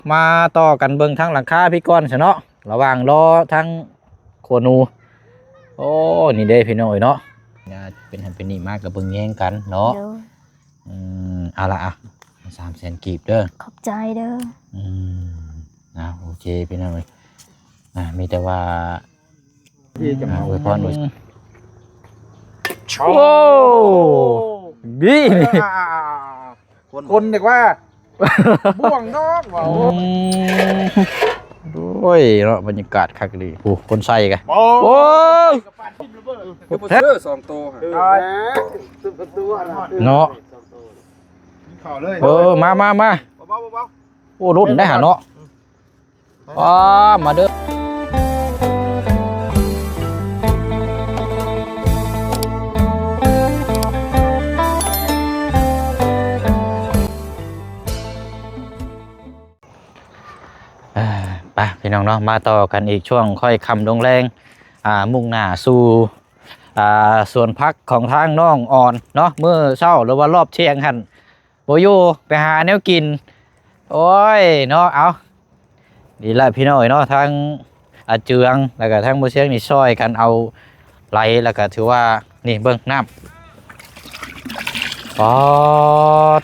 มาต่อกันเบิ่งทั้งหลังคาพี่ก้อนซะเนาะระหว่างรอทั้งโคนูโอ้นี่เด้พี่น้อยเนาะเป็นหันเป็นนี่มากกับเบิ่งแย่งกันเนาะเอาละอ่ะ300,000กีบเด้อขอบใจเด้อโอเคพี่น้อยมีแต่ว่าอวยพรด้วยโอ้ดีคนเด็กว่าบ่วงนอกว่าด้วยเนาะบรรยากาศคักดีโอ้คนใส่กันโอ้ยเสื้อ2ตัวเนาะมาโอ้รุ่นได้หาเนาะมาเด้อไปพี่น้องเนาะมาต่อกันอีกช่วงค่อยคำลงแรงมุ่งหน้าสู่ส่วนพักของทางน้องอ่อนเนาะเมื่อเช้าหรือว่ารอบเที่ยงหันโบยูไปหาแนวกินโอ้ยเนาะเอาดีละพี่น้อยเนาะทางเจืองแล้วก็ทางโบเชียงนี่ช่วยกันเอาไหลแล้วก็ถือว่านี่เบิ้งน้ำโ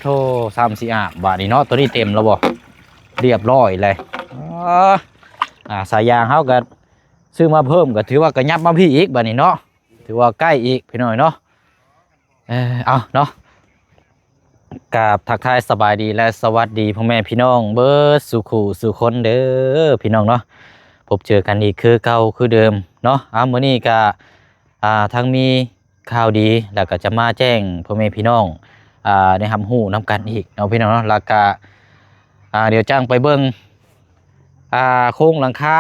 ธ่3-4 บาทนี่เนาะตัวนี้เต็มแล้วบ่เรียบร้อยเลยสายยางเขาก็ซื้อมาเพิ่มก็ถือว่าก็ยับมาพี่อีกบัดนี้เนาะถือว่าใกล้อีกพี่น้อยเนาะเอาเนาะกับทักทายสบายดีและสวัสดีพ่อแม่พี่น้องเบิร์ดสุขสุคนเด้อพี่น้องเนาะพบเจอกันอีกคือเก่าคือเดิมเนาะมื้อนี้ก็ทั้งมีข่าวดีแล้วก็จะมาแจ้งพ่อแม่พี่น้องได้ทำหูน้ำกันอีกเนาะพี่น้องเนาะแล้วก็เดี๋ยวจ้างไปเบิ้งโค้งหลังคา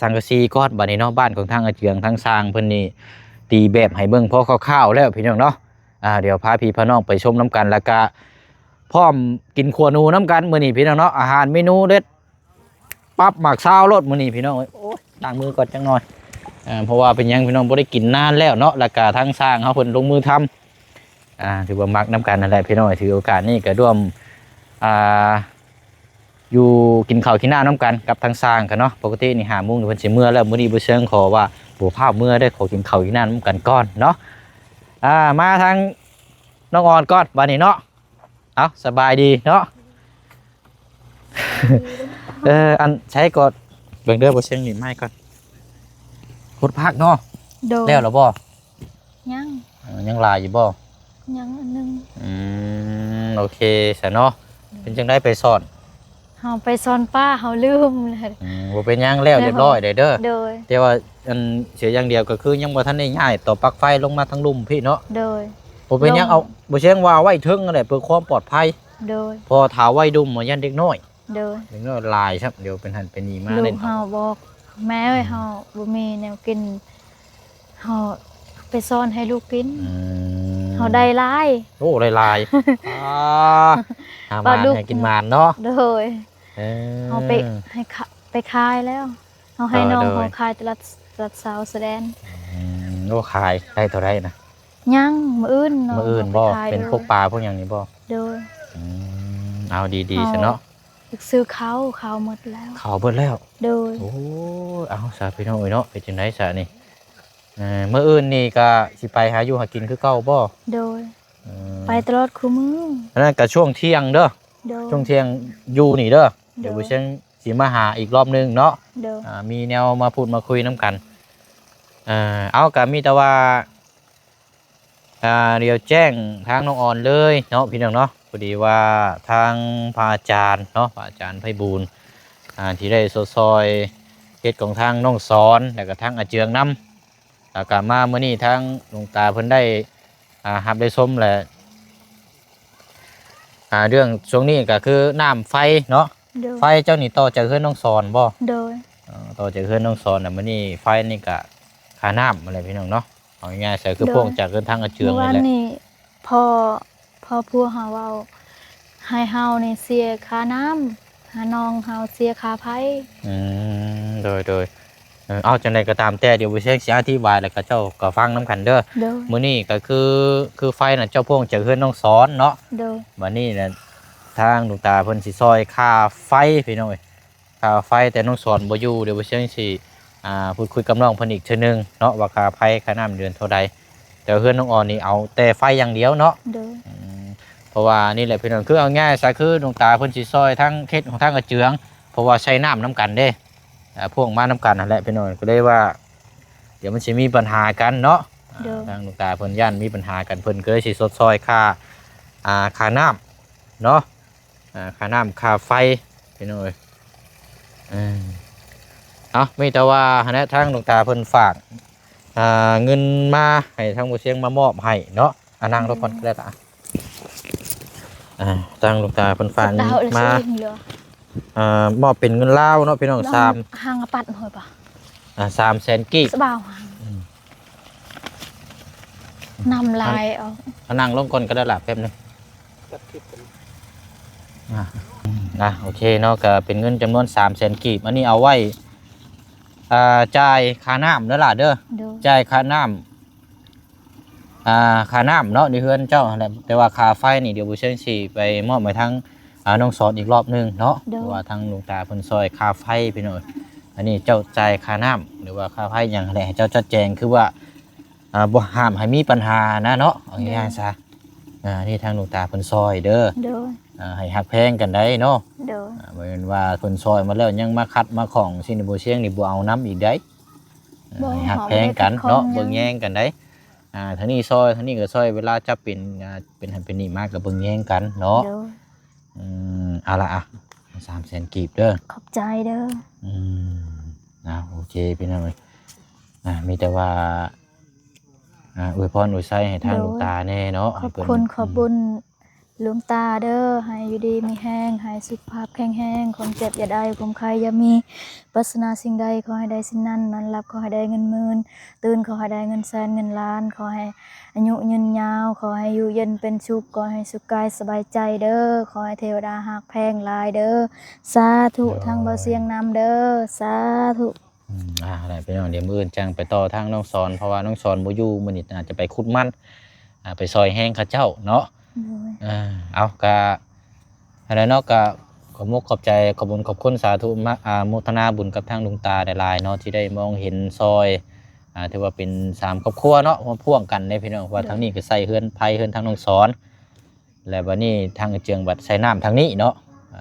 สังกะสีก้อนบัดนี้เนาะบ้านของทางเจืองทางสร้างเพิ่นนี่ตีแบบให้เบิ้งพอคร่าวๆแล้วพี่น้องเนาะเดี๋ยวพาพี่พาน้องไปชมน้ำกันแล้วก็พร้อมกินขัวนูน้ำกันมื้อนี้พี่น้องเนาะอาหารเมนูเด็ดปั๊บหมักซาวรสมื้อนี้พี่น้องโอ้ยล้างมือก่อนจังหน่อยเพราะว่าเป็นยังพี่น้องบ่ได้กินนานแล้วเนาะแล้วก็ทางสร้างเฮาเพิ่นลงมือทำถือว่ามักน้ำกันนั่นแหละพี่น้องถือโอกาสนี้ก็ร่วมอยู่กินข้าวกินน้ำน้ำกันกับทางสร้างกันเนาะปกตินี่5 โมงเพิ่นสิเมื่อแล้วมื้อนี้บ่เชิงขอว่าบ่พาเมื่อได้ขอกินข้าวกินน้ำกันก่อนเนาะมาทางน้องอ่อนก่อนบัดนี้เนาะเอาสบายดีเนาะ อันใช้ก่อนเบิ่งเด้อบ่เชิงนี่ไม้ก่อนโคตรพักเนาะแล้วเหรอบ่ยังลายอยู่บ่ยังอันนึงโอเคซะเนาะเป็นจังได้ไปสอนเฮาไปสอนป้าเฮาลืมเลยบ่เป็นยังแล้วเรียบร้อยเด้อโดยแต่ว่าอันเสียอย่างเดียวก็คือยังบ่ทันได้ย้ายต่อปลั๊กไฟลงมาทางลุ่มพี่เนาะโดยบ่เป็นยังเอาบ่เชียงว่าไว้ถึงนั่นแหละเพื่อความปลอดภัยโดยพอถาไว้ดุมยันเด็กน้อยโดยเด็กน้อยลายครับเดี๋ยวเป็นหันเป็นนี่มาเล่นเฮาบอกแม่ไว้เฮาบ่มีแนวกินเฮาไปซ่อนให้ลูกกินเฮาได้หลายโอ้ได้หลายหามาให้กินมานเนาะโดยเฮาไปขายแล้วเฮาให้น้องเฮาขายตลาดสาวแสดงโอ้ขายได้เท่าไรนะยังมื้ออื่นบ่เป็นพวกปลาพวกอย่างนี้บ่โดยเอาดีๆซะเนาะซื้อข้าวหมดแล้วข้าวเบิดแล้วโดยโอ้เอาซะพี่น้องเนาะไปจังได๋ซะนี่มื้ออื่นนี่ก็สิไปหาอยู่หากินคือเก่าบ่โดยไปตลอดคือมื้อนั่นก็ช่วงเที่ยงเด้อช่วงเที่ยงอยู่นี่เด้อเดี๋ยวบ่เชิงสิมาหาอีกรอบนึงเนาะมีแนวมาพูดมาคุยน้ำกันเอาก็มีแต่ว่าเดี๋ยวแจ้งทางน้องอ่อนเลยเนาะพี่น้องเนาะพอดีว่าทางพระอาจารย์เนาะพระอาจารย์ไพบูลย์ที่ได้ซอยเฮ็ดของทางน้องสอนแล้วก็ทางอาเจืองน้ำแล้วก็มาเมื่อนี้ทางหลวงตาเพิ่นได้รับได้ชมแหละเรื่องช่วงนี้ก็คือน้ำไฟเนาะไฟเจ้านี่ต่อจากเฮือนน้องสอนบ่ต่อจากเฮือนน้องสอนมื้อนี้ไฟนี่ก็ค่าน้ำอะไรพี่น้องเนาะเอาง่ายๆใส่คือพวกจากเดินทางอาเจืองนี่แหละนี่พอพัวเฮาเอาให้เฮานี่เสียค่าน้ำหาน้องเฮาเสียค่าไฟโดยเอาจังไดก็ตามแต่เดี๋ยวบ่เช็คสิอธิบายแล้วก็เจ้าก็ฟังนำกันเด้อมื้อนี้ก็คือไฟน่ะเจ้าพวกจากเฮือนน้องสอนเนาะบัดนี้น่ะ ทางลุงตาเพิ่นสิซอยค่าไฟพี่น้องเอ้ยค่าไฟแต่น้องสอนบ่อยู่เดี๋ยวบ่เชิงสิพูดคุยกับน้องเพิ่นอีกเทื่อนึงเนาะว่าค่าไฟค่าน้ำเดือนเท่าใดแต่เฮือนน้องออนนี่เอาแต่ไฟอย่างเดียวเนาะ โดย เพราะว่านี่แหละพี่น้องคือเอาง่ายซะคือดวงตาเพิ่นสิซอยทั้งเขตของทางกระเจืองเพราะว่าใช้น้ำน้ำกันเด้พวกมาน้ำกันนั่นแหละพี่น้องก็เลยว่า เดี๋ยวมันสิมีปัญหากันเนาะทางดวงตาเพิ่นย่านมีปัญหากันเพิ่นก็เลยสิสดซอยค่าค่าน้ำเนาะค่าน้ำค่าไฟพี่น้องเอ้ยเอามีแต่ว่านะทางดวงตาเพิ่นฝากเงินมาให้ทางบ่เชียงมามอบให้เนาะนั่งรถก่อนก็ได้ล่ะตั้งลูกตาเพิ่นฝากมามอบเป็นเงินลาวเนาะพี่น้องห่างปัดหน่อยป่ะ300,000กีบสบายนำลายเอานั่งลงก่อนก็ได้ล่ะแป๊บนึงโอเคเนาะก็เป็นเงินจำนวน300,000กีบอันนี้เอาไว้จ่ายค่าน้ำเด้อล่ะเด้อจ่ายค่าน้ำค่าน้ำเนาะในเฮือนเจ้าแต่ว่าค่าไฟนี่เดี๋ยวบุเชิญสิไปมอบไปทั้งน้องสอนอีกรอบนึงเนาะเพราะว่าทางลุงตาเพิ่นซอยค่าไฟไปหน่อยอันนี้เจ้าจ่ายค่าน้ำหรือว่าค่าไฟอย่างไรให้เจ้าจัดแจงคือว่าบ่ห้ามให้มีปัญหานะเนาะเอาง่ายๆซะนี่ทางลุงตาเพิ่นซอยเด้อให้ฮักแพงกันได้เนาะเหมือนว่าเพิ่นซอยมาแล้วยังมาคัดมาของสิบ่เชียงนี่บ่เอาน้ำอีกได้ให้ฮักแพงกันเนาะเบิ่งแย่งกันได้ท่านี้ซอยท่านี้ก็ซอยเวลาจะเป็นหันเป็นนี่มากกับเบิ่งแย่งกันเนาะเอาละ300,000กีบเด้อขอบใจเด้อโอเคพี่น้องมีแต่ว่าอวยพรอวยไส้ให้ทางหลวงตาแน่เนาะขอบคุณขอบบุญหลวงตาเด้อให้อยู่ดีมีแห้งให้สุขภาพแข็งแรงความเจ็บอย่าได้ความใครอย่ามีปรารถนาสิ่งใดขอให้ได้สิ่งนั้นนอนหลับขอให้ได้เงินหมื่นตื่นขอให้ได้เงินแสนเงินล้านขอให้อายุยืนยาวขอให้อยู่เย็นเป็นสุขขอให้สุขกายสบายใจเด้อขอให้เทวดาหักแพงลายเด้อสาธุทางเบาเสียงนำเด้อสาธุอะไรไปน้องเดี๋ยวมื้อจังไปต่อทางน้องสอนเพราะว่าน้องสอนบ่อยู่มื้อนี้อาจจะไปขุดมันไปซอยแห้งข้าเจ้าเนาะเอากะอะไรเนาะกะขอมุกขอบใจขอบบุญขอบคุณสาธุมาโมทนาบุญกับทางลุงตาได้หลายเนาะที่ได้มองเห็นซอยถือว่าเป็น3ครอบครัวเนาะมาพ่วงกันในพี่น้องว่าทางนี้ก็ใส่เฮือนไผเฮือนทางน้องสอนและบัดนี้ทางเจืองบัดใส่น้ำทางนี้เนาะ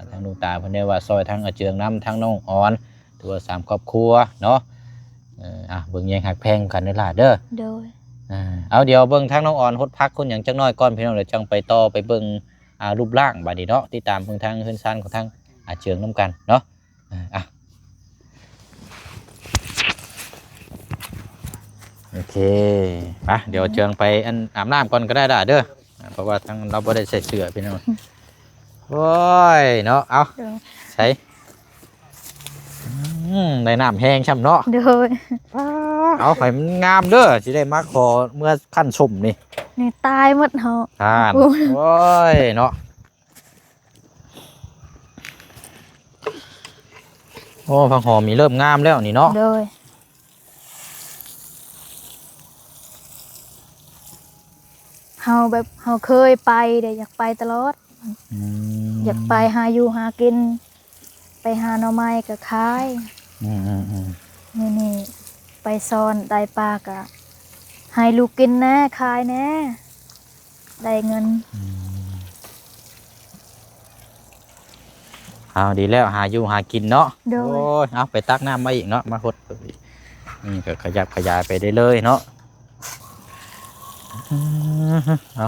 ทางลุงตาเพิ่นได้ว่าซอยทางเจืองน้ำทางน้องอ่อนถือว่า3ครอบครัวเนาะเบิ่งแยงหักแพงกันได้ล่ะเด้อเอาเดี๋ยวเบิ่งทางน้องอ่อนฮดพักคนอย่างจักน้อยก่อนพี่น้องเดี๋ยวจังไปต่อไปเบิ่งรูปร่างบัดนี้เนาะติดตามเบิ่งทางเฮือนซ่านของทางเจืองน้ำกันเนาะโอเคไปเดี๋ยวเจืองไปอาบน้ำก่อนก็ได้ล่ะเด้อเพราะว่าทางเราบ่ได้ใส่เสื้อพี่น้องโอ้ยเนาะเอาใส่ได้น้ำแห้งช่ำเนาะเอาไข่มันงามเด้อสิได้มาขอเมื่อขั้นชมนี่ตายหมดเหรอโอ้ยเนาะโอ้ผักหอมมีเริ่มงามแล้วนี่เนาะเฮาแบบเฮาเคยไปเดี๋ยวอยากไปตลอดอยากไปหาอยู่หากินไปหาหน่อไม้กับขายนี่ไปซ่อนได้ปลากะให้ลูกกินแน่ขายแน่ได้เงินเอาดีแล้วหาอยู่หากินเนาะโอ้ยเอาไปตักน้ำมาอีกเนาะมาคดนี่ก็ขยับขยายไปได้เลยเนาะเอา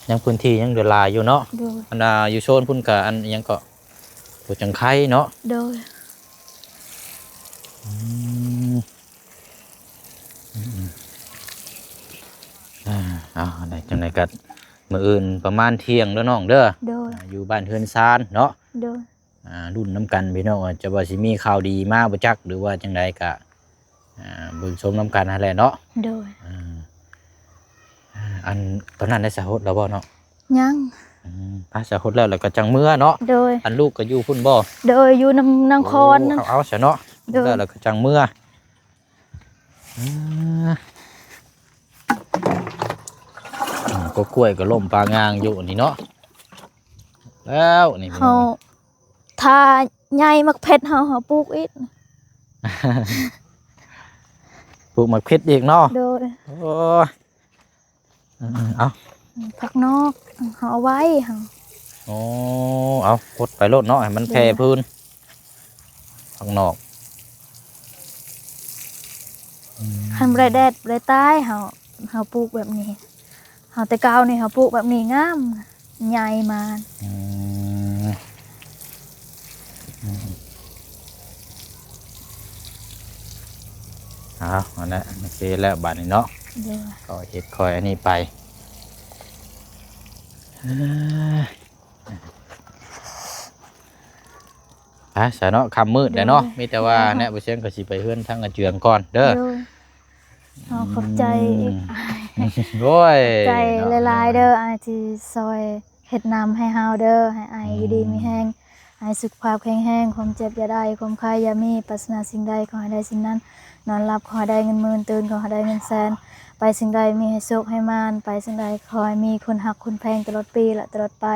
ยังพื้นที่ยังเดือดลายอยู่เนาะอันอยู่โซนพุ่นกับอันยังก็ตัวจังไข่เนาะโดยอะไรจังไหนกันมื้ออื่นประมาณเที่ยงแล้วน้องเด้ออยู่บ้านเฮือนซานเนาะรุ่นน้ำกันพี่น้องจะว่าสิมีข่าวดีมากบ่จักหรือว่าจังไดกะเบิ่งชมน้ำกันนั่นแหละเนาะอันตอนนั้นได้สะฮดแล้วบ่เนาะยังสะฮดแล้วก็จังเมื่อเนาะอันลูกก็อยู่พุ่นบ่อยู่นางคอนนั่นเอาซะเนาะแล้วก็จังเมื่อก็กล้วยก็ล่มปลางางอยู่นี่เนาะ แล้วนี่พี่ เฮา น้อง ถ้าใหญ่มักเพชรเฮาปลูกอีก ปลูกหมักเพชรอีกเนาะ โดย โอ้ยเอา ผักนอกเฮาเอาไว้เฮา โอ้เอาพดไปโลดเนาะให้มันแผ่พื้นข้างนอก คันบ่ได้แดดบ่ได้ตายเฮาปลูกแบบนี้เฮาแต่เก่านี่เฮาปลูกแบบนี้งามใหญ่มา อืมเอาอันนั้นโอเคแล้วบัดนี้เนาะ โดย ก็เฮ็ดคอยอันนี้ไปสะเนาะคำมืดเด้อเนาะมีแต่ว่าแน่บ่เชียงก็สิไปเฮือนทางอาเจืองก่อนเด้อ โดยเฮาขอบใจอีก โอ้ย ใจหลายๆเด้ออายที่ซอยเฮ็ดน้ำให้เฮาเด้อให้อายอยู่ดีมีแรงให้สุขภาพแข็งแรงความเจ็บอย่าได้ความไข้อย่ามีปรารถนาสิ่งใดขอให้ได้สิ่งนั้นนอนหลับขอให้ได้เงินหมื่นตื่นขอให้ได้เงินแสนไปสิ่งใดมีให้สุขให้มานไปสิ่งใดขอให้มีคนหักคนแพงตลอดปีและตลอดไป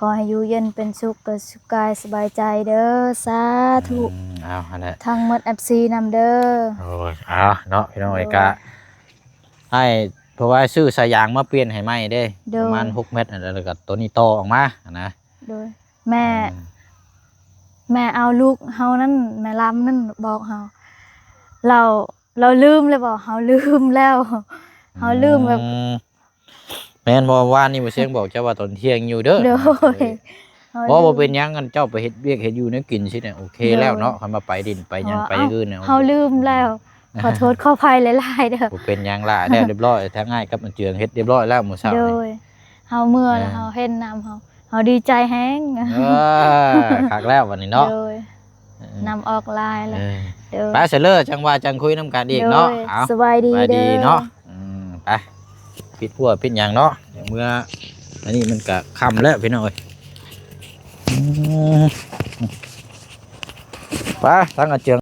ขอให้อยู่เย็นเป็นสุขเกิดสุขกายสบายใจเด้อสาธุ เอาอันนั้น ทั้งหมด FC นำเด้อ โอ้ยเอาเนาะพี่น้องเอกะให้เพราะว่าซื้อสายยางมาเปลี่ยนให้ใหม่เด้ประมาณ6 เมตรอันแล้วก็ตัวนี้ต่อออกมานะ โดยแม่เอาลูกเฮานั่นแม่ลำนั่นบอกเฮาเราลืมเลยบอกเฮาลืมแล้วเฮาลืมแบบ แม่นบ่ว่านี่บ่เสียงบอกเจ้าว่าตอนเที่ยงอยู่เด้อ โดย บ่เป็นหยังกันเจ้าไปเฮ็ดเวียกเฮ็ดอยู่ในกินสิเนี่ยโอเคแล้วเนาะคันมาไปดินไปหยังไปอื่นเนี่ย เฮาลืมแล้ว ขอโทษขออภัยหลายๆเด้อ บ่เป็นหยังล่ะแล้วเรียบร้อยทั้งง่ายกับมันเจืองเฮ็ดเรียบร้อยแล้วมื้อเช้า โด นี่ ยเฮาเมื่อแล้วเฮาเห็นน้ำเฮาดีใจแฮง คักแล้ววันนี้เนาะ โดยนำออกลายแล้วเด้อ ไปเสร็จเลยจังว่าจังคุยนำกันอีกเนาะเอา สบายดี ไป เด้ ดี อ เนาะไปปิดพัวปิดหยังเนาะเดี๋ยวเมื่ออันนี้มันก็ค่ำแล้วพี่น้อยไปตั้งกระเจียง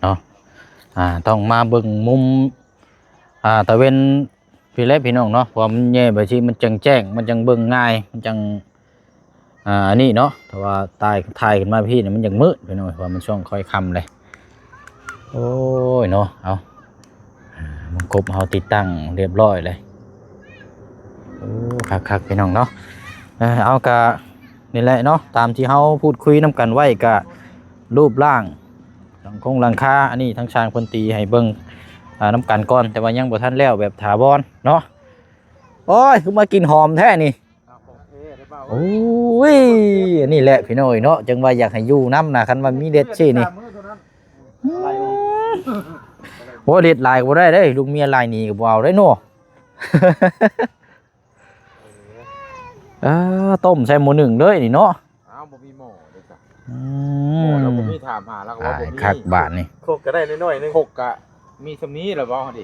เนาะต้องมาเบิ่งมุมตะเวนพี่เล็กพี่น้องเนาะเพราะมันแย่ไปที่มันจังแจ้งมันจังเบิ่งง่ายมันจังอันนี้เนาะแต่ว่าตายถ่ายขึ้นมาพี่เนี่ยมันยังมืดพี่น้องเพราะมันช่วงค่อยค่ำเลยโอ้ยเนาะเอามันครบเอาติดตั้งเรียบร้อยเลยโอ้คักๆพี่น้องเนาะเอากะนี่แหละเนาะตามที่เขาพูดคุยน้ำกันไว้กะรูปร่างหลังคาอันนี้ทั้งชางพนตีให้เบิ่งน้ำกันก่อนแต่ว่ายังบ่ทันแล้วแบบถาวรเนาะโอ้ยคือมากินหอมแท้นี่โอ้ยอันนี้แหละพี่น้อยเนาะจังว่าอยากให้อยู่น้ำนะคันว่ามีเด็ดชี่นี่โอ้เด็ดลายก็บ่ได้เด้ลูกเมียลายนี่ก็บ่เอาได้เนาะ ต้มใส่หมูหนึ่งเลยนี่เนาะ อ้าวบ่มีหม้อเด้อจ้ะ อื หม้อ ม แล้วบ่มีถามหาแล้วก็ว่าบ่มี คักบาทนี่ โคกก็ได้น้อยๆนึงโคกก็มีซำนี้แล้วบ่ดิ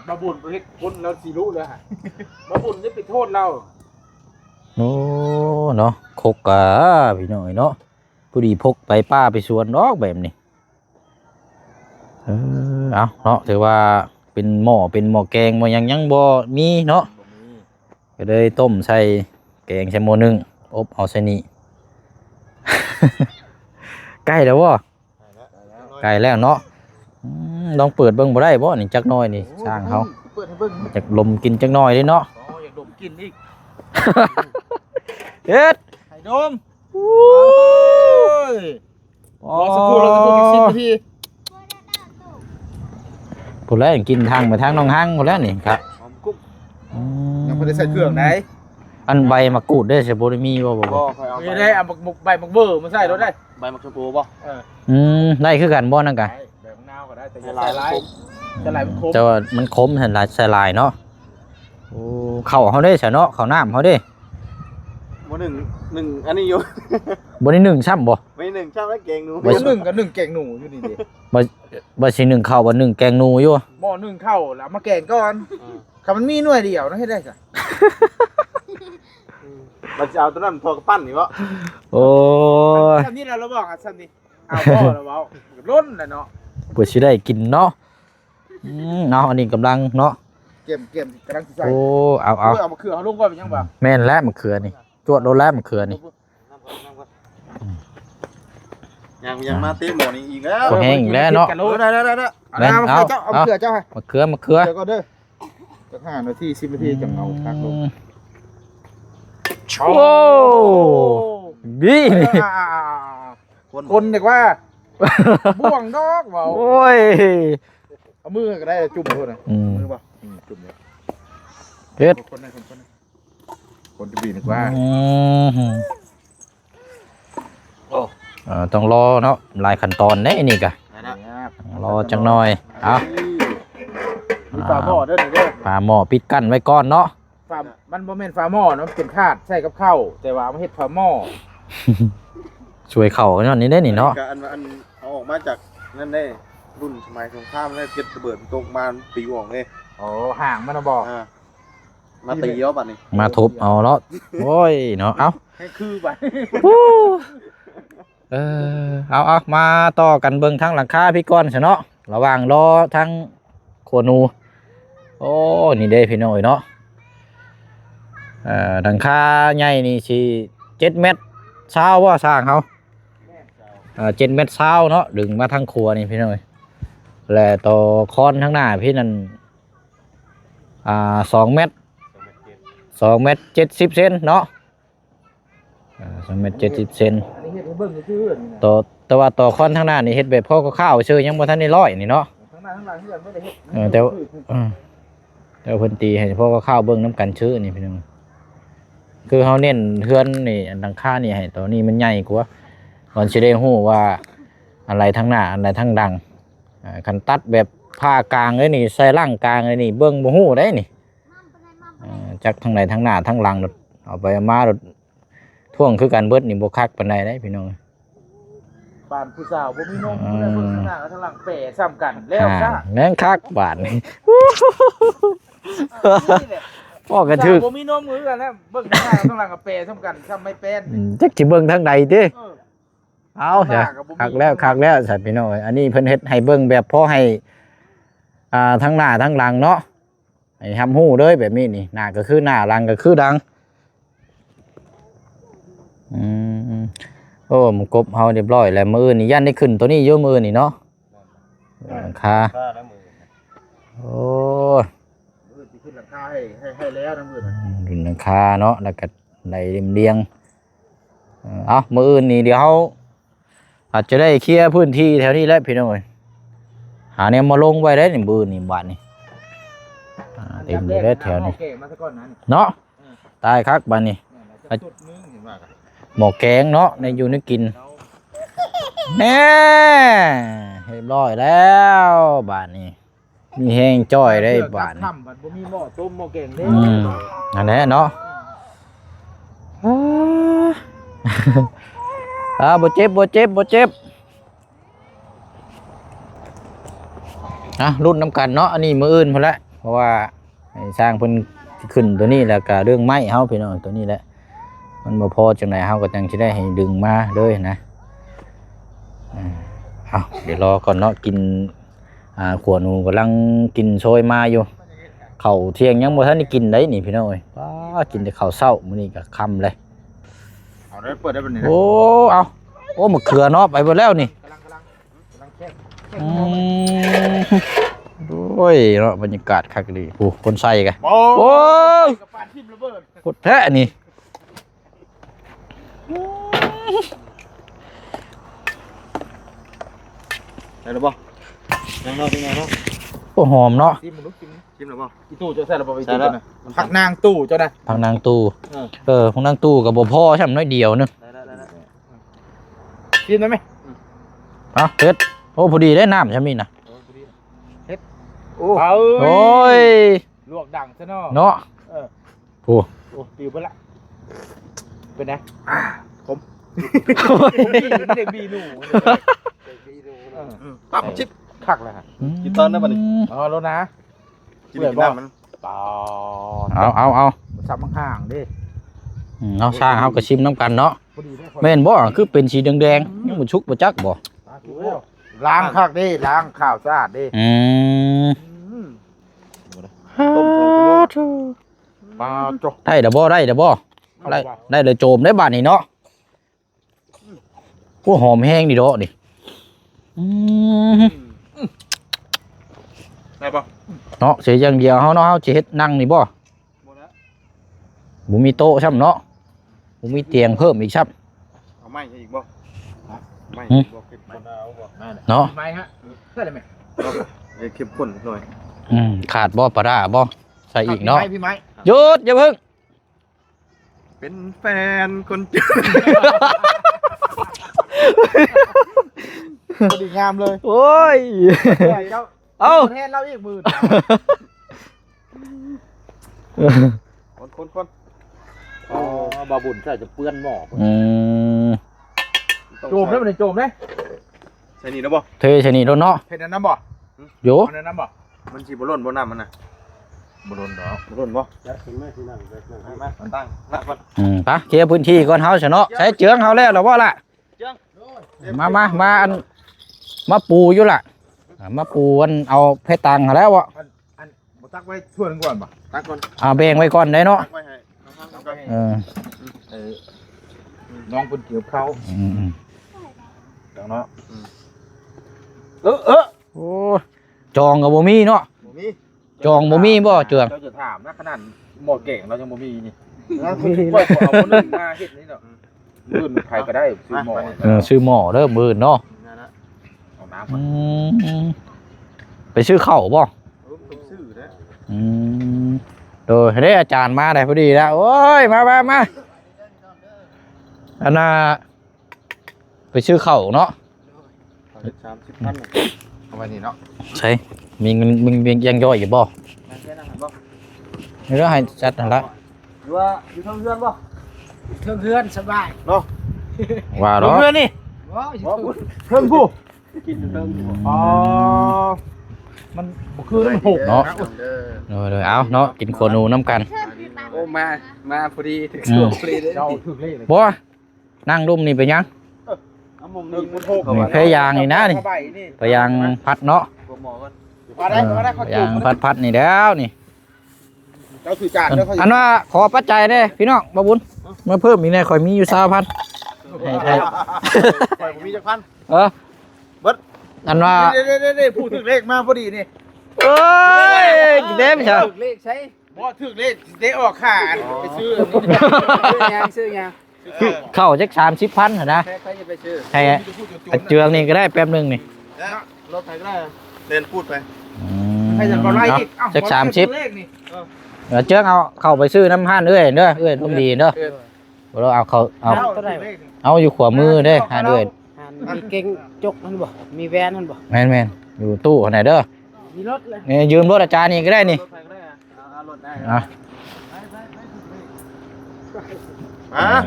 มาบุญไปเฮ็ดคนแล้วสิรู้เลยฮะมาบุญจะไปโทษเรา โอ้เนาะคกกะพี่น้อยเนาะผู้ดีพกไปป้าไปสวนดอกแบบนี้เอาเนาะถือว่าเป็นหม้อแกงหม้อยังบ่มีเนาะ บ่มี ก็เลยต้มใส่แกงใส่หม้อหนึ่งอบเอาใส่นี่ ใกล้แล้ววะใกล้แล้วเนาะลองเปิดเบิ่งบ่ได้บ่นี่จักหน้อยนี่ช่างเขา เปิดให้เบิ่ง จักลมกินจักหน้อยเด้เนาะ อ๋ออยากดมกลินอีก เฮ็ด ให้ดมโอ้ยรอสักครู่เราจะพูดอีก10 นาที ผู้แรกกินทางไปทางน้องห้างผู้แรกนี่ครับ หอมกุ๊บยังบ่ได้ใส่เครื่องไหน อันใบมะกรูดได้ใช่บ่ได้มีบ่ บ่ค่อยเอาไปได้เอาหมกใบหมกเบอร์มาใส่รถได้ใบหมกชมพูบ่ ได้คือกันบ่นั่นกะ แบบมะนาวก็ได้แต่อย่าใส่หลายจะหลายมันคม แต่ว่ามันขมเห็นหลายใส่ลายเนาะโอ้เข้าเฮาได้ซะเนาะเข้าน้ำเฮาเด้ บ่หนึ่งอันนี้อยู่ บ่ได้นึ่งซ้ำบ่ ไม่หนึ่งชอบแล้วเก่งหนู บ่ หนึ่งกับหนึ่งแกงหนูอยู่นี่ดิ บ่สินึ่งข้าวบ่นึ่งแกงหนูอยู่ หม้อหนึ่งเข้าแล้วมาแกงก่อนถ้ามันมีหน่วยเดียวนะให้ได้จ้ะมันจะเอาตัวนั้นพอกระปั้นนี่วะ โอ้ย ทำนี่เราบอกอ่ะทำนี่เอาพ่อเราเอาล้นเลยเนาะ เพื่อสิได้กินเนาะเนาะอันนี้กำลังเนาะ เกมกำลังสิใส่ โอ้เอา เอามาเขือเอาลงก่อนเป็นยังบ่ แม่นแล้วมะเขือนี่จวดโดนแล้วมะเขือนี่ ยังมาเต็มหมอนี่อีกแล้ว ก็แห้งอีกแล้วเนาะ ได้ เอา เอาเจ้าเอาเขือเจ้าให้ มะเขือ เดี๋ยวก็เด้อจะ5 นาที10 นาทีจังเอาทักลง โอ้ดีนี่ คนเด็กว่าบ่วงดอกเบา โอ้ย เอามือก็ได้จุ่มโทษนะ มือป่ะจุ่มเนี่ย เฮ็ด คนจะบีนึกว่า ต้องรอเนาะหลายขั้นตอนเด้นี่กะรอจังหน่อยเอา มีฝาหม้อเด้อเด้อ ฝาหม้อปิดกั้นไว้ก่อนเนาะ ฝามันบ่แม่นฝาหม้อเนาะมันเป็นถาดใส่กับข้าวแต่ว่ามาเฮ็ดฝาหม้อ ช่วยเข่าเนาะนี่ได้นี่เนาะ อันเอาออกมาจากนั่นได้รุ่นสมัยสงครามแล้วเก็บระเบิดตกมาปีวงเลย โอ้ห่างมันน่ะบอก มาตีแล้วบัดนี้ มาทุบเอาเนาะโอ้ยเนาะเอา ให้คือไป เอามาต่อกันเบิ่งทั้งหลังคาพี่ก้อนซะเนาะระหว่างรอทั้งโคนูโอ้นี่เด้พี่น้อยเนาะหลังคาใหญ่นี่สิ7 เมตรเช้าว่าสร้างเขา7 เมตรเช้าเนาะดึงมาทั้งครัวนี่พี่น้อยและต่อคอนทั้งหน้าพี่นั่น2 เมตร2 เมตร 70 เซนเนาะ2 เมตร 70 เซน อันนี้เฮ็ดให้เบิ่งซื่อๆนี่นะ ต่อแต่ว่าต่อคอนทั้งหน้านี่เฮ็ดแบบพ่อก็ข้าวชื่อยังบ่ทันได้ร้อยนี่เนาะ ทั้งหน้าทั้งหลังเฮือนบ่ได้เฮ็ด แต่ว่าเพิ่นตีให้พ่อก็ข้าวเบิ่งน้ำกันชื่อนี่พี่น้องคือเฮาเน้นเฮือนนี่อันหลังคานี่ให้ตัวนี้มันใหญ่กว่าก่อนสิได้ฮู้ว่าอะไรทั้งหน้าอะไรทั้งดังคันตัดแบบผ้ากลางเลยนี่ใส่ร่างกลางเลยนี่เบิ่งบ่ฮู้ได้นี่จักทั้งใดทั้งหน้าทั้งหลังเอาไปเอามาท่วงคือกันเบิดนี่บ่คักปานใดได้พี่น้อง บ้านผู้สาวบ่มีนมบ่ได้เบิ่งทั้งหน้าทั้งหลังแปะซ้ำกันแล้วจ้า แม่งคักบาดนี่ พ่อกันทึก บ่มีนมคือกันแล้วเบิ่งทั้งหน้าทั้งหลังก็แปะซ้ำกันซ้ำไม่แป้น จักสิเบิ่งทางใดติ เออ เอาจ้ะคักแล้วสัตว์พี่น้อยอันนี้เพิ่นเฮ็ดให้เบิ่งแบบพอให้ทั้งหน้าทั้งหลังเนาะให้ทำฮู้เด้อแบบนี้นี่หน้าก็คือหน้าหลังก็คือดังโอ้มันกบเฮาเรียบร้อยแล้วมื้อนี่ยันได้ขึ้นตัวนี้อยู่มื้อนี่เนาะหลังคาโอ้ มือสิขึ้นหลังคาให้แล้วทั้งมื้อน่ะ ดินหลังคาเนาะแล้วก็ได้เรียงเอามื้ออื่นนี่เดี๋ยวเฮาอาจจะได้เคลียร์พื้นที่แถวนี้แล้วพี่น้อยหาแนวมาลงไว้ได้นี่มื้อนี่บาดนี่เต็มอยู่แล้วแถวนี้ เอาเก่งมาซะก่อนนะนี่ เนาะตายคักบาดนี้ นั่นแหละจุดนึงเห็นว่ากัน หมอแกงเนาะในอยู่ในกินแน่เรียบร้อยแล้วบาดนี้มีแห้งจ้อยได้บาดนี้ ทำบัดบ่มีหม้อต้มหม้อแกงเด้ นั่นแหละเนาะบ่เจ็บรุ่นน้ำกันเนาะอันนี้มืออื่นพุ่นละเพราะว่าให้สร้างเพิ่นขึ้นตัวนี้แล้วก็เรื่องไม้เฮาพี่น้องตัวนี้แหละมันบ่พอจังได๋เฮาก็จังสิได้ให้ดึงมาเลยนะเดี๋ยวรอก่อนเนาะกินขวหนูกำลังกินโชยมาอยู่ข้าวเที่ยงยังบ่ทันได้กินได้นี่พี่น้องเอ้ยกินแต่ข้าวเช้ามื้อนี้ก็ค่ำเลย เอาได้เปิดได้บัดนี้นะ โอ้มะเขือเนาะไปหมดแล้วนี่ กำลังแค่ โอ้ยเนาะบรรยากาศคักดีโอ้คนใส่กัน โอ้ยยกับปานทิ่มระเบิด กดแท้นี่ ได้หรือเปล่ายังเนาะเป็นไงเนาะ โอ้หอมเนาะ ทิ่มมันลุกทิ่ม ชิมหรือเปล่า อีตู้เจ้าใส่ระเบิดไป ใส่ ตู้ แล้ว นะผักนางตู้เจ้านะ พังนางตู้ เออ พังนางตู้กับบ่พอใช่ไหมน้อยเดียวนึง ได้ ทิ่มได้ไหม เฮ็ดโอ้พอดีได้น้ำใช่ไหมนะ โอ้ โอ้ย ลวกดังซะเนาะ เนาะ โอ้ปิวไปละเป็นไงผมไม่ได้บีหนูปั๊บชิบคักเลยฮะ กินตอนนั้นบัดนี้ อ๋อแล้วนะ กินน้ำมัน ต่อ เอา สับห่างๆดิ เนาะสร้างเฮาก็ชิมน้ำกันเนาะ พอดีได้ แม่นบ่คือเป็นสีแดงๆยังบ่ชุกบ่จักบ่ ล้างคักดิล้างข้าวสะอาดดิ อืม ต้มสองกิโล ปลาจก ได้เด้อบ่ได้เด้อบ่ได้เลยโจมได้บาดนี้เนาะโอ้หอมแห้งดิโดะนี่อืม ได้ปะ เนาะเสียอย่างเดียวเฮาเนาะเฮาสิเฮ็ดนั่งนี่บ่ หมดแล้ว บ่มีโต๊ะซ้ำเนาะบ่มีเตียงเพิ่มอีกซ้ำ เอาไม้อีกบ่ไม้อีกบ่เก็บคนเอาบ่ เนาะ ไหมฮะได้เลยไหม เดี๋ยวเข้มข้นหน่อย ขาดบ่ปลาร้าบ่ใส่อีกเนาะ พี่ไม้ หยุดอย่าเพิ่ง เป็นแฟนคนจืด พอดีงามเลย โอ้ย เจ้า เอ้า แทนเราอีกมือ คน อ๋อบาบุญใช่จะเปื้อนหม้อ อืม โจมได้ไหมโจมได้ ใส่นี่นะบ่ เทชะนีโดนเนาะ เผ็ดน้ำบ่ โย เอาน้ำบ่ มันสิบ่ล้นบ่น้ำมันน่ะ บ่โดนดอก บ่ล้นบ่มาตั้งนักก่อน ไปเคลียร์พื้นที่ก่อนเฮาซะเนาะใช้เจืองเฮาแล้วหรอบ่ล่ะมาอันมาปูอยู่ล่ะมาปูอันเอาเพชรตังแล้วอ่ะ อันบ่ตักไว้ถ้วยนึงก่อนบ่ ตั้งก่อน แบ่งไว้ก่อนได้เนาะ ตั้งไว้ให้ตั้งก่อน เออ น้องเพิ่นเกี่ยวเขา อืม จังเนาะ โอ้จองก็บ่มีเนาะ บ่มี จองบ่มีบ่เจือง เจ้าจะถามนะขนาดหม้อเก่งเรายังบ่มีนี่แล้วคุณค่อยเอาคนนึงมาเฮ็ดนี่เนาะมื้อใครก็ได้ซื้อหม้อ ซื้อหม้อเด้อมื้อเนาะ นั่นน่ะ เอาน้ำ อืมไปซื้อข้าวบ่ ต้องซื้อนะ อืมโดยได้อาจารย์มาได้พอดีแล้วโอ้ยมาอันน่ะไปซื้อข้าวเนาะ 30,000น่ะ เอาไว้นี่เนาะ ใช่มีเงินมึงยังย่อยอยู่บ่ นั่นแค่นั้นบ่ ไม่ต้องให้จัดนั่นละ หรือว่าอยู่ทางเรือนบ่ เพื่อนสบาย ว่าเนาะ เพื่อนนี่ บ่บุญ เพื่อนผู้ กินอยู่เทิงอยู่ อ๋อมันบ่คือมันหก เนาะเลยเอาเนาะกินขวนูน้ำกัน โอ้มาพอดีถึง อื ช่ว ม งพอดีเลย เจ้าถึกเลขเลย บ่นั่งรุ่มนี่ไปยัง เอามุมนึงมันโทร นี่พยายางนี่นะนี่ ใบนี่ พยายางพัดเนาะ หมอก่อน มาได้มาได้ พ เขา ยา จุ่ ยาม งพัดนี่แล้วนี่ เจ้าถือจานแล้วเขา อันว่าขอปัจจัยเด้พี่น้องบ่บุญมาเพิ่มอีกแน่ข่อยมีอยู่20,000ให้ ปล่อยผมมีจักพัน เอออันว่า เด้พูดถึงเลขมาพอดีนี่ เอ้ยเด้มจ้ะ เลขใช่บ่ถึงเลขเด้ออกขาไปซื้อ ซื้อยัง เข้าจัก30,000หั่นนะ ใครจะไปซื้อ ให้เจืองนี่ก็ได้แป๊บนึงนี่ รถไทยก็ได้เดินพูดไป ใครจะก็ไล่อีก จัก เลขนี่ 30เดี๋ยวเจืองเอาเข้าไปซื้อน้ำห้านเอ้ยเด้อเอ้ยร่มดีเด้อเราเอาเขาเอา เอาอยู่ขวามือเด้อหาด้วย มีเก่งจกนั่นบ่ มีแวนนั่นบ่ แม่นอยู่ตู้ไหนเด้อ มีรถเลย นี่ยืมรถอาจารย์นี่ก็ได้นี่ รถไทยก็ได้เอารถได้ อ่ะ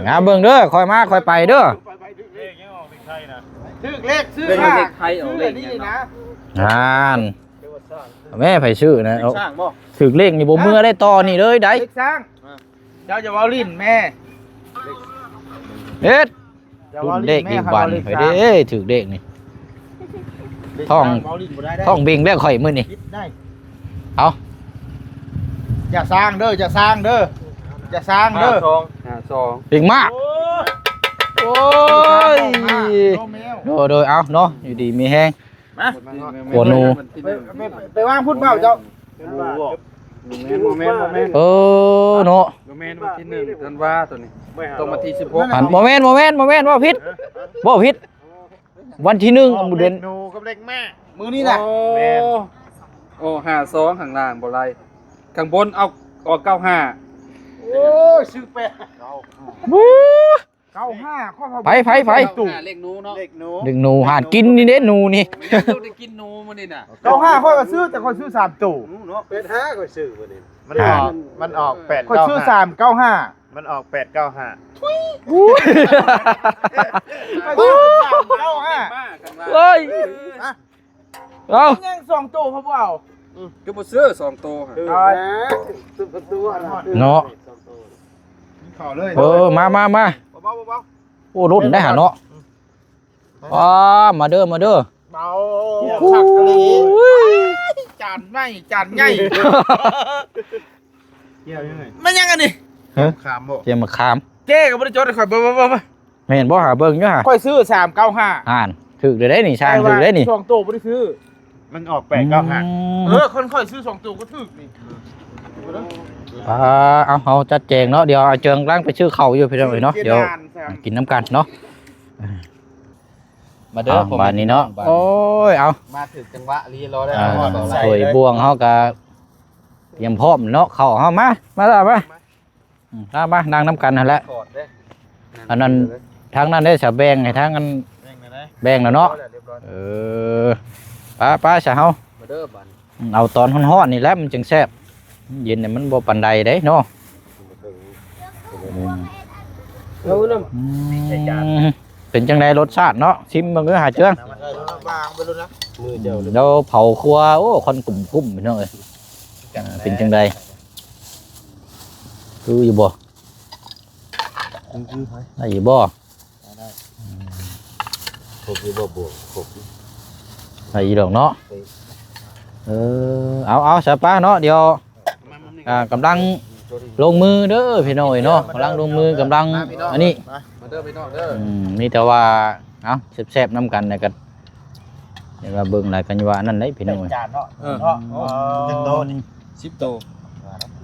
มา เบิ่งเด้อคอยมาคอยไปเด้อ ถึกเลขซื้อ เล ค่ะ ขไทยออกเลข นี่ นี่ นะ อ่านแม่ไผชื่อนะเอา ช่างบ่ ถึกเลขนี่บ่มือได้ต่อนี่เลยได้ เลขสร้างเจ้าจะว่าลิ้นแม่ เฮ็ด อย่า รุ่ ว่าน เล ลิ้ ข นแม่ อีก ครับ วัน ว่าเลข ไป สร้าง เด้ถึกเลขนี่ ท่อง เว้าลิ้นบ่ได้ได้ ท่องเบ่งแล้วข่อยมื้อนี่ คิดได้ เอา อย่าสร้างเด้ออย่าสร้างเด้ออย่าสร้างเด้อ ซอง เก่งมากโอ้ย โดแมว โดยเอาเนาะอยู่ดีมีแฮง มา หัวหนู ไปวางพุ่นเปล่าเจ้า โมเมนต์ เออเนาะ โมเมนต์วันที่1ธันวาตัวนี้ตรงวันที่16 หันโมเมนต์ว่าผิดบ่ผิดวันที่1เดือน หนูกับเล็กแม่มือนี่น่ะ โอ้52ข้างล่างบ่ไรข้างบนเอาออก95 โอ้ยชื่อแปะ วู้ 95ข้อ ไป ตู่เลขหนูเนาะเลขหนู ดึงหนูหานกินนี่เด้หนูนี่ เราได้กินหนูมื้อนี้น่ะ 95ข้อยก็ซื้อแต่ข้อยซื้อ3ตู่ เนาะเป็น5ก็ซื้อมื้อนี้ มันออก8 ข้อยซื้อ 9 395 มันออก8 9 5 ข้อยซื้อ395 มาข้างล่าง เอ้ยเอา ยัง2ตู่เขาบ่เอา คือบ่ซื้อ2ตัวหั่น เอา เนาะ เข้าเลย มา เบาๆ โอ้รถได้หาเนาะว้ามาเด้อ เบาขักกะลี จานไม่จานใหญ่ เกี่ยวยังไง มันยังกันนี่ ขามบ่ เจียมมะขาม เจ๊ก็บ่ได้จดให้ข่อยบ่ ไม่เห็นบ่หาเบิ่งอยู่หะ ข่อยซื้อ395 อ่านถึกได้นี่ช่างถึกได้นี่ ช่องโตบ่ได้ซื้อ มันออก895 คนข่อยซื้อ2ตัวก็ถูกนี่ เอาจัดแจงเนาะเดี๋ยวเอาเจิงล้างไปชื่อเขาอยู่พี่น้องเอ้ยเนาะเดี๋ยวกินน้ำกันเนาะ มาเด้อผม บ้านนี้เนาะโอ้ยเอา มาถึงจังหวะรีรอได้ สวยบวงเฮาก็เตรียมพร้อมเนาะเข้าเฮามาล่ะมามานั่งน้ำกันนั่นแหละ กอดเด้ อันนั้นทางนั้นได้สะแบงให้ทางนั้นแบงแล้วเนาะป้าซะเฮา มาเด้อบัด เอาตอนฮ้อนๆนี่แหละมันจึงแซ่บเย็นเนี่ยมันบ่ปานใดเด้เนาะ เอาน้ เป็นจังไดรสชาติเนาะชิมเบิ่งเด้อหาเจือง บางไปแล้วนะ ำมือเจ้าเลย เราเผาครัวโอ้คนกลุ่มพี่น้องเอ้ยเป็นจังไดคืออยู่บ่ได้อยู่บ่ ผมอยู่บ่บวกผม ได้อยู่ดอกเนาะเอาซะป้าเนาะเดี๋ยวกำลังลงมือเด้อพี่น้องเอ้ยเนาะกำลังลงมือกำลังอันนี้ มาเด้อพี่น้องเด้อ นี่แต่ว่าเอาแซ่บๆน้ำกันนะกันเดี๋ยวเราเบิ่งอะไรกันอยู่ว่านั่นได้พี่น้องเอ้ย จานเนาะ จังโตนี่10โต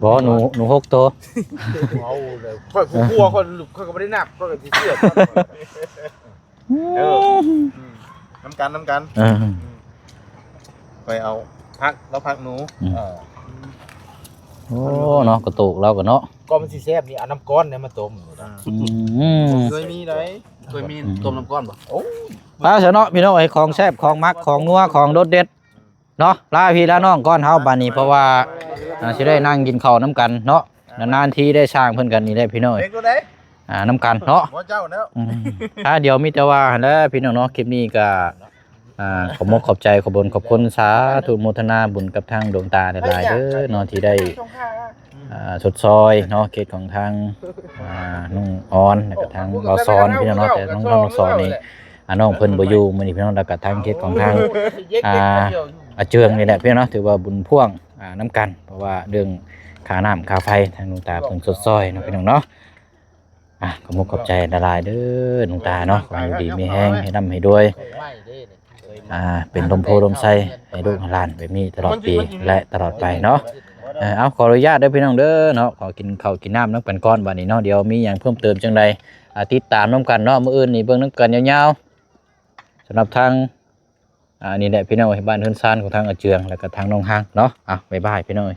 บ่หนู6ตัว เอาเลยข่อยผู้กลัวคนหลุดข่อยก็บ่ได้นับข่อยก็สิเชื่อ น้ำกัน เออ ไปเอาพักแล้วพักหนู โอ้เนาะกระตุกเราก็เนาะ ก็มันสิแซ่บนี่เอาน้ำก้อนเนี่ยมาต้ม เคยมีได้ เคยมีต้มน้ำก้อนบ่โอ้ ป้าเสยเนาะพี่น้องไอ้ของแซ่บของมักของนัวของรสเด็ดเนาะลาพี่ลาน้องก้อนเฮาบัดนี้เพราะว่าสิได้นั่งกินข้าวน้ำกันเนาะนานๆทีได้สร้างเพิ่นกันนี่ได้พี่น้อง เด็กตัวไหน น้ำกันเนาะ หัวเจ้าแล้ว เดี๋ยวมีแต่ว่าแล้วพี่น้องเนาะคลิปนี้ก็ขอบมกขอบใจขอบขอบคุณสาธุโมทนาบุญกับทางดวงตาหลายๆเด้อเนาะที่ได้สดซอยเนาะเกตของทางน้องออนแล้วก็ทางเราซอนพี่น้องเนาะแต่น้องซอนนี่น้องเพิ่นบ่อยู่มื้อนี้พี่น้องแล้วก็ทางเกตของทางอาเจืองนี่แหละพี่น้องเนาะถือว่าบุญพ่วงน้ำกันเพราะว่าเรื่องค่าน้ำค่าไฟทางดวงตาเพิ่นสดซอยเนาะพี่น้องเนาะขอบมกขอบใจหลายๆเด้อดวงตาเนาะขอให้ดีมีแห้งให้ร่ำให้ด้วยเป็นลมโพลมไส้ให้ลูกหลานแบบนี้ตลอดปีและตลอดไปเนาะเอาขออนุญาตเด้อพี่น้องเด้อเนาะขอกินข้าวกินน้ำน้ำกันก้อนบัดนี้เนาะเดี๋ยวมีอย่างเพิ่มเติมจังใดติดตามน้ำกันเนาะมื้ออื่นนี่เบิ่งน้ำกันยาวๆสำหรับทางนี่แหละพี่น้องบ้านเฮือนซานของทางอาเจืองแล้วก็ทางน้องหางเนาะบ๊ายบายพี่น้อง